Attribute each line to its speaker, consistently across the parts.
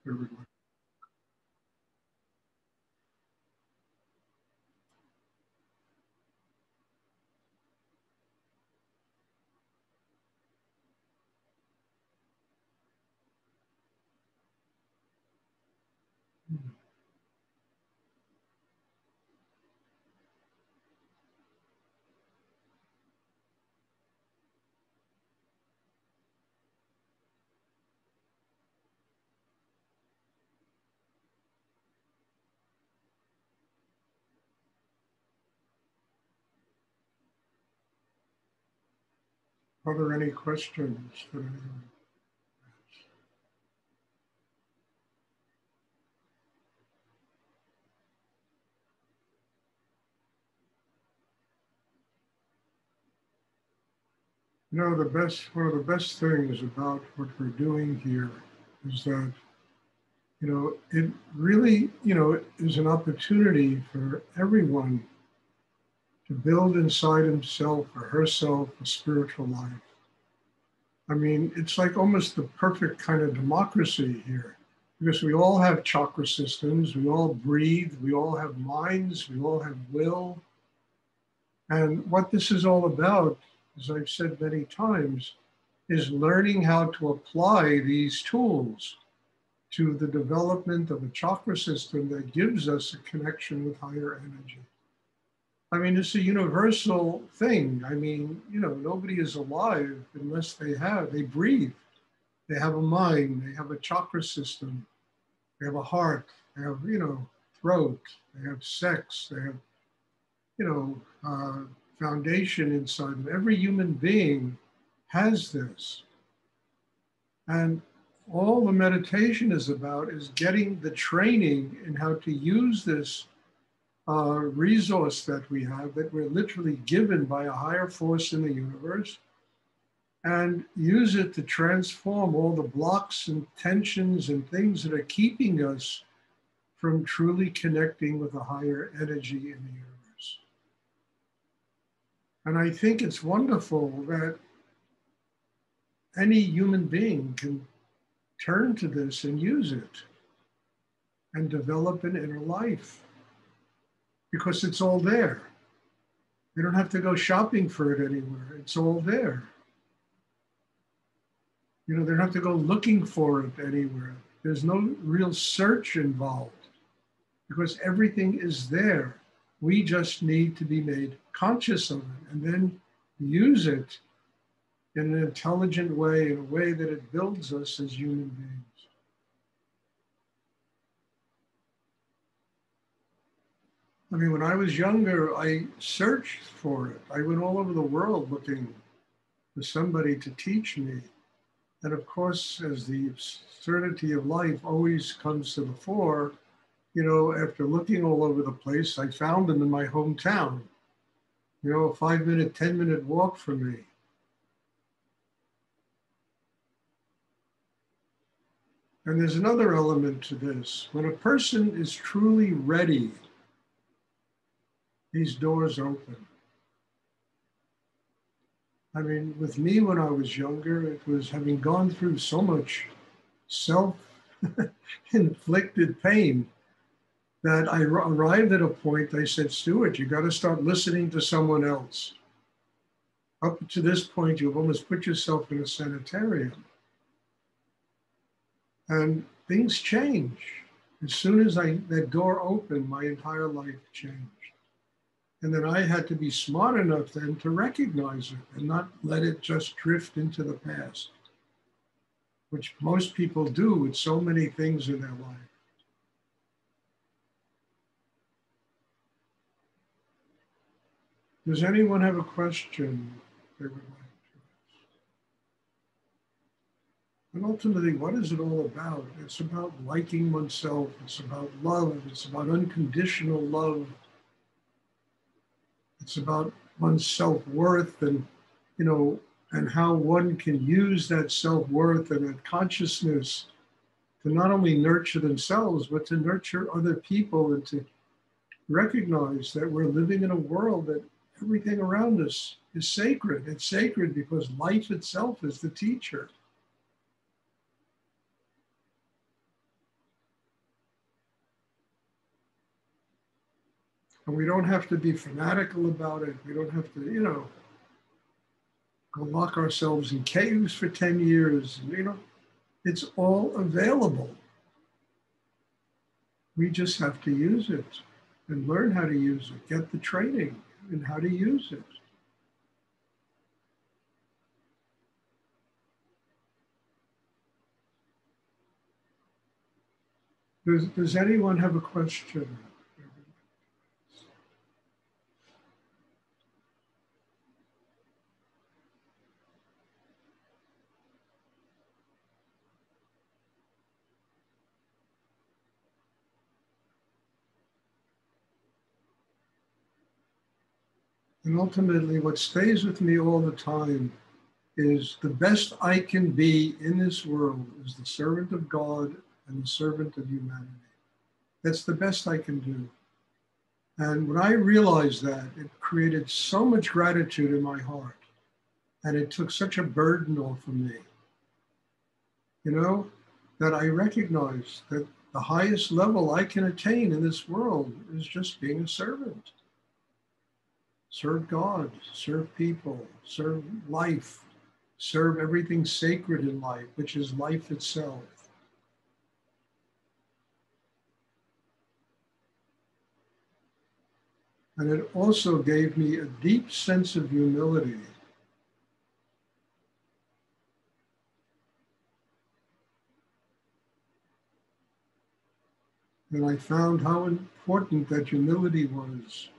Speaker 1: everyone. Are there any questions that anyone has? You know, one of the best things about what we're doing here is that, it really, is an opportunity for everyone to build inside himself or herself a spiritual life. I mean, it's like almost the perfect kind of democracy here because we all have chakra systems, we all breathe, we all have minds, we all have will. And what this is all about, as I've said many times, is learning how to apply these tools to the development of a chakra system that gives us a connection with higher energy. I mean, it's a universal thing. I mean, nobody is alive unless they breathe. They have a mind, they have a chakra system, they have a heart, they have, throat, they have sex, they have, foundation inside them. Every human being has this. And all the meditation is about is getting the training in how to use this resource that we have, that we're literally given by a higher force in the universe, and use it to transform all the blocks and tensions and things that are keeping us from truly connecting with a higher energy in the universe. And I think it's wonderful that any human being can turn to this and use it and develop an inner life because it's all there. You don't have to go shopping for it anywhere. It's all there. They don't have to go looking for it anywhere. There's no real search involved because everything is there. We just need to be made conscious of it and then use it in an intelligent way, in a way that it builds us as human beings. I mean, when I was younger, I searched for it. I went all over the world looking for somebody to teach me. And of course, as the absurdity of life always comes to the fore, after looking all over the place, I found them in my hometown, a 5-minute, 10-minute walk from me. And there's another element to this. When a person is truly ready, these doors open. I mean, with me when I was younger, it was having gone through so much self-inflicted pain that I arrived at a point, I said, Stuart, you got to start listening to someone else. Up to this point, you've almost put yourself in a sanitarium. And things change. As soon as that door opened, my entire life changed. And then I had to be smart enough then to recognize it and not let it just drift into the past, which most people do with so many things in their life. Does anyone have a question they would like to ask? And ultimately, what is it all about? It's about liking oneself. It's about love. It's about unconditional love. It's about one's self-worth and, and how one can use that self-worth and that consciousness to not only nurture themselves, but to nurture other people and to recognize that we're living in a world that everything around us is sacred. It's sacred because life itself is the teacher. And we don't have to be fanatical about it. We don't have to, go lock ourselves in caves for 10 years. It's all available. We just have to use it and learn how to use it, get the training in how to use it. Does anyone have a question? And ultimately, what stays with me all the time is the best I can be in this world is the servant of God and the servant of humanity. That's the best I can do. And when I realized that, it created so much gratitude in my heart. And it took such a burden off of me, that I recognized that the highest level I can attain in this world is just being a servant. Serve God, serve people, serve life, serve everything sacred in life, which is life itself. And it also gave me a deep sense of humility. And I found how important that humility was,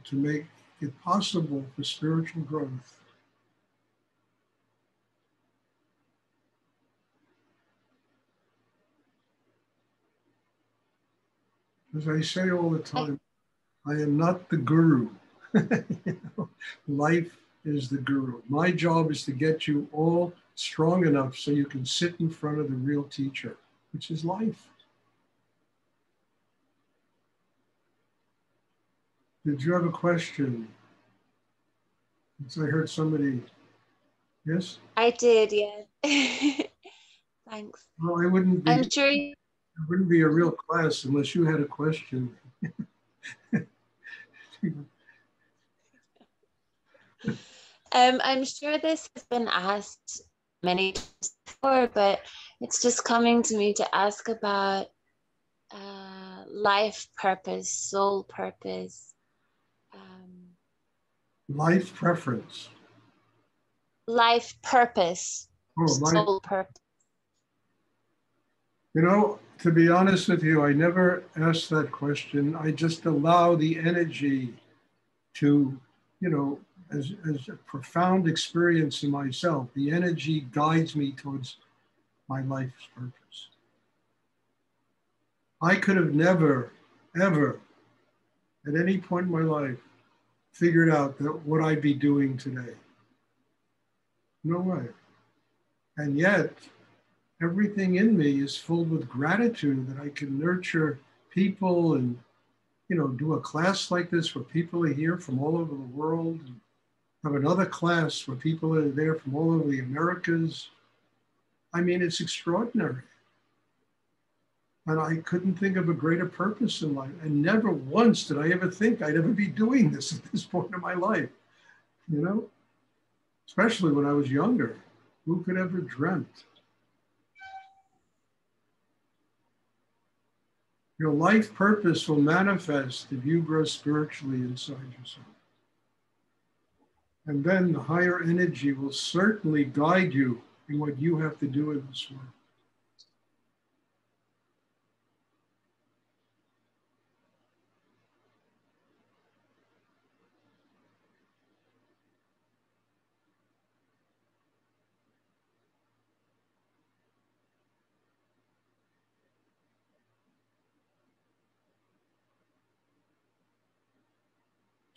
Speaker 1: to make it possible for spiritual growth. As I say all the time, I am not the guru. Life is the guru. My job is to get you all strong enough so you can sit in front of the real teacher, which is life. Did you have a question? I heard somebody, yes?
Speaker 2: I did, yeah. Thanks.
Speaker 1: Well, I wouldn't be,
Speaker 2: I'm sure
Speaker 1: it wouldn't be a real class unless you had a question.
Speaker 2: I'm sure this has been asked many times before, but it's just coming to me to ask about life purpose, soul purpose.
Speaker 1: Life preference.
Speaker 2: Life purpose, soul purpose.
Speaker 1: To be honest with you, I never asked that question. I just allow the energy to, as a profound experience in myself, the energy guides me towards my life's purpose. I could have never, ever, at any point in my life, figured out that what I'd be doing today. No way. And yet, everything in me is filled with gratitude that I can nurture people and, do a class like this where people are here from all over the world, and have another class where people are there from all over the Americas. I mean, it's extraordinary. And I couldn't think of a greater purpose in life. And never once did I ever think I'd ever be doing this at this point in my life, especially when I was younger. Who could ever dreamt? Your life purpose will manifest if you grow spiritually inside yourself. And then the higher energy will certainly guide you in what you have to do in this world.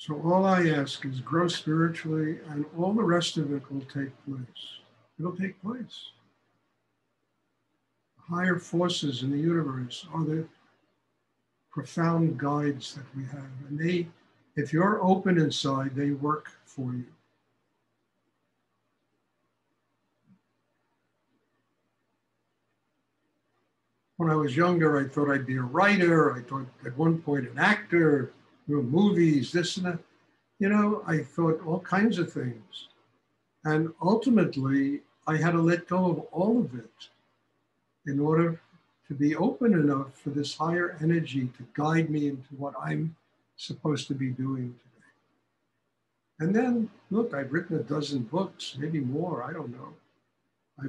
Speaker 1: So all I ask is grow spiritually, and all the rest of it will take place. It'll take place. Higher forces in the universe are the profound guides that we have. And they, if you're open inside, they work for you. when I was younger, I thought I'd be a writer. I thought at one point an actor, movies, this and that. I thought all kinds of things. And ultimately, I had to let go of all of it in order to be open enough for this higher energy to guide me into what I'm supposed to be doing today. And then, look, I've written a dozen books, maybe more, I don't know. I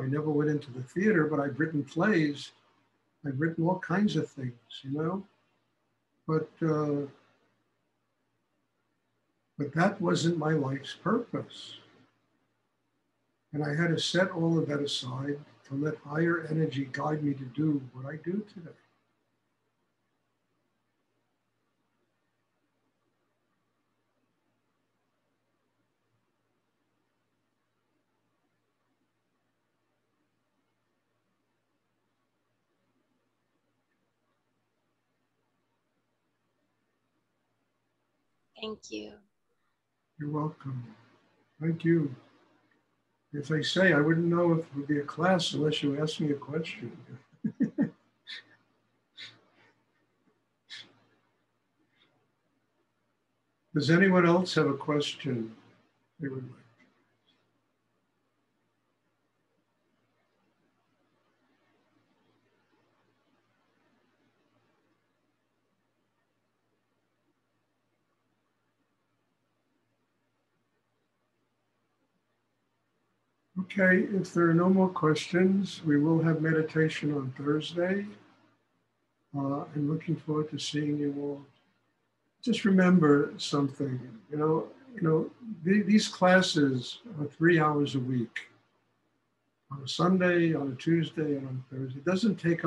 Speaker 1: never went into the theater, but I've written plays. I've written all kinds of things, But that wasn't my life's purpose. And I had to set all of that aside to let higher energy guide me to do what I do today.
Speaker 2: Thank you.
Speaker 1: You're welcome. Thank you. As I say, I wouldn't know if it would be a class unless you asked me a question. Does anyone else have a question they would like? Okay, if there are no more questions, we will have meditation on Thursday. I'm looking forward to seeing you all. Just remember something, these classes are 3 hours a week. On a Sunday, on a Tuesday, and on a Thursday. It doesn't take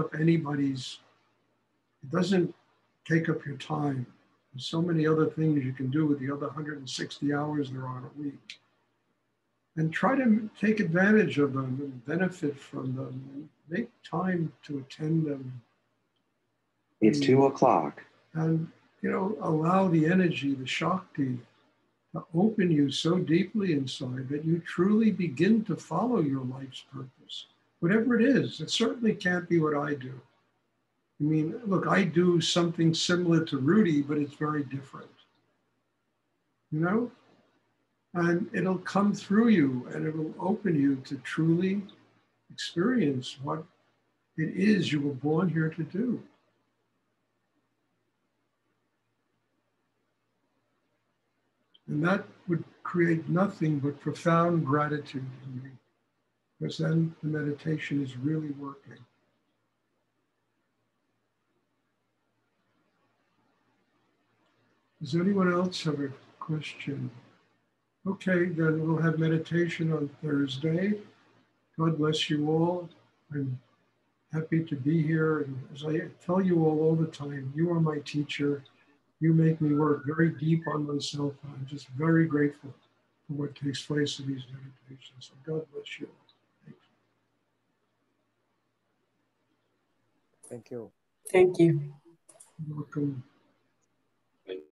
Speaker 1: up your time. There's so many other things you can do with the other 160 hours there are a week. And try to take advantage of them and benefit from them and make time to attend them.
Speaker 3: It's 2 o'clock.
Speaker 1: And, allow the energy, the Shakti, to open you so deeply inside that you truly begin to follow your life's purpose. Whatever it is, it certainly can't be what I do. I mean, look, I do something similar to Rudy, but it's very different. And it'll come through you and it'll open you to truly experience what it is you were born here to do. And that would create nothing but profound gratitude in me, because then the meditation is really working. Does anyone else have a question? Okay, then we'll have meditation on Thursday. God bless you all. I'm happy to be here. And as I tell you all the time, you are my teacher. You make me work very deep on myself. And I'm just very grateful for what takes place in these meditations. So God bless you all.
Speaker 4: Thank you.
Speaker 5: Thank you.
Speaker 1: You're welcome.